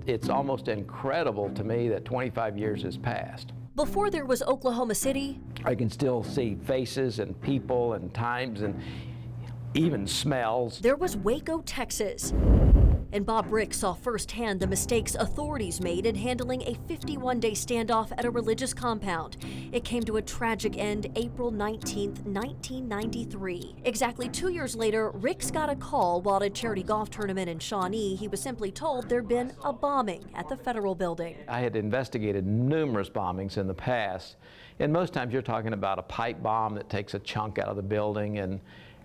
It's almost incredible to me that 25 years has passed. Before there was Oklahoma City, I can still see faces and people and times and even smells. there was Waco, Texas. And Bob Ricks saw firsthand the mistakes authorities made in handling a 51-day standoff at a religious compound. It came to a tragic end April 19, 1993. Exactly 2 years later, Ricks got a call while at a charity golf tournament in Shawnee. He was simply told there'd been a bombing at the federal building. I had investigated numerous bombings in the past, and most times you're talking about a pipe bomb that takes a chunk out of the building, and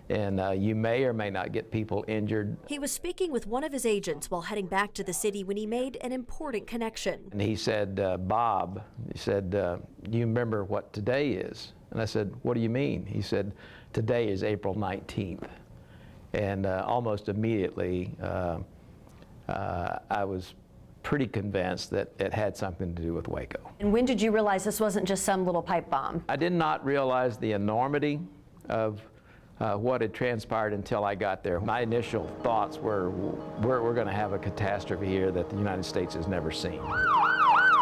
you may or may not get people injured. He was speaking with one of his agents while heading back to the city when he made an important connection. And he said, Bob, he said, do you remember what today is? And I said, what do you mean? He said, today is April 19th. And almost immediately, I was pretty convinced that it had something to do with Waco. And when did you realize this wasn't just some little pipe bomb? I did not realize the enormity of what had transpired until I got there. My initial thoughts were, we're going to have a catastrophe here that the United States has never seen.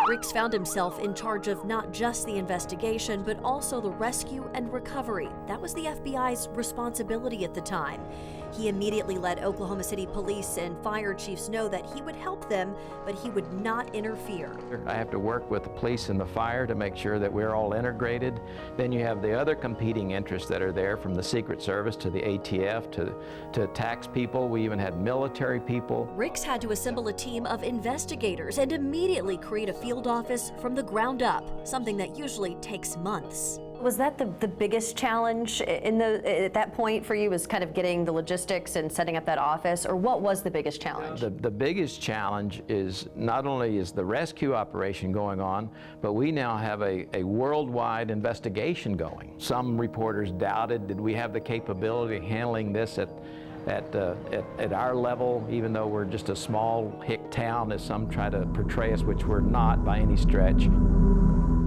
Ricks found himself in charge of not just the investigation, but also the rescue and recovery. That was the FBI's responsibility at the time. He immediately let Oklahoma City police and fire chiefs know that he would help them, but he would not interfere. I have to work with the police and the fire to make sure that we're all integrated. Then you have the other competing interests that are there, from the Secret Service to the ATF to tax people. We even had military people. Ricks had to assemble a team of investigators and immediately create a field office from the ground up, something that usually takes months. Was that the biggest challenge at that point for you, was kind of getting the logistics and setting up that office, or what was the biggest challenge? The biggest challenge is not only is the rescue operation going on, but we now have a worldwide investigation going. Some reporters doubted, did we have the capability of handling this at our level, even though we're just a small hick town, as some try to portray us, which we're not by any stretch.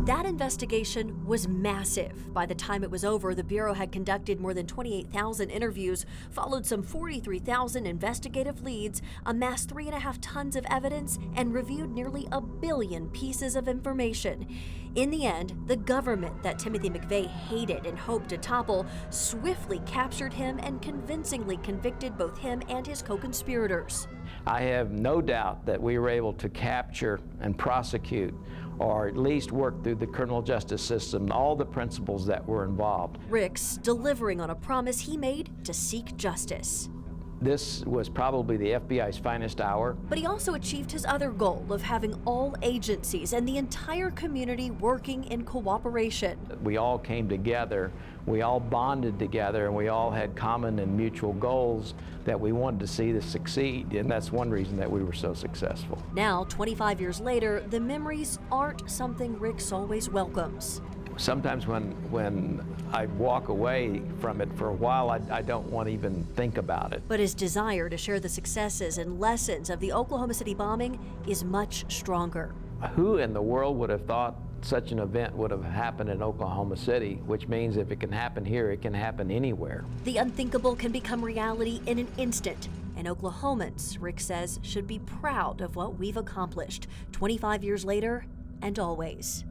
That investigation was massive. By the time it was over, the Bureau had conducted more than 28,000 interviews, followed some 43,000 investigative leads, amassed 3.5 tons of evidence, and reviewed nearly 1 billion pieces of information. In the end, the government that Timothy McVeigh hated and hoped to topple swiftly captured him and convincingly convicted both him and his co-conspirators. I have no doubt that we were able to capture and prosecute, or at least work through the criminal justice system, all the principles that were involved. Ricks delivering on a promise he made to seek justice. This was probably the FBI's finest hour. But he also achieved his other goal of having all agencies and the entire community working in cooperation. We all came together, we all bonded together, and we all had common and mutual goals that we wanted to see this succeed, and that's one reason that we were so successful. Now, 25 years later, the memories aren't something Ricks always welcomes. Sometimes when I walk away from it for a while, I don't want to even think about it. But his desire to share the successes and lessons of the Oklahoma City bombing is much stronger. Who in the world would have thought such an event would have happened in Oklahoma City, which means if it can happen here, it can happen anywhere. The unthinkable can become reality in an instant. And Oklahomans, Ricks says, should be proud of what we've accomplished 25 years later and always.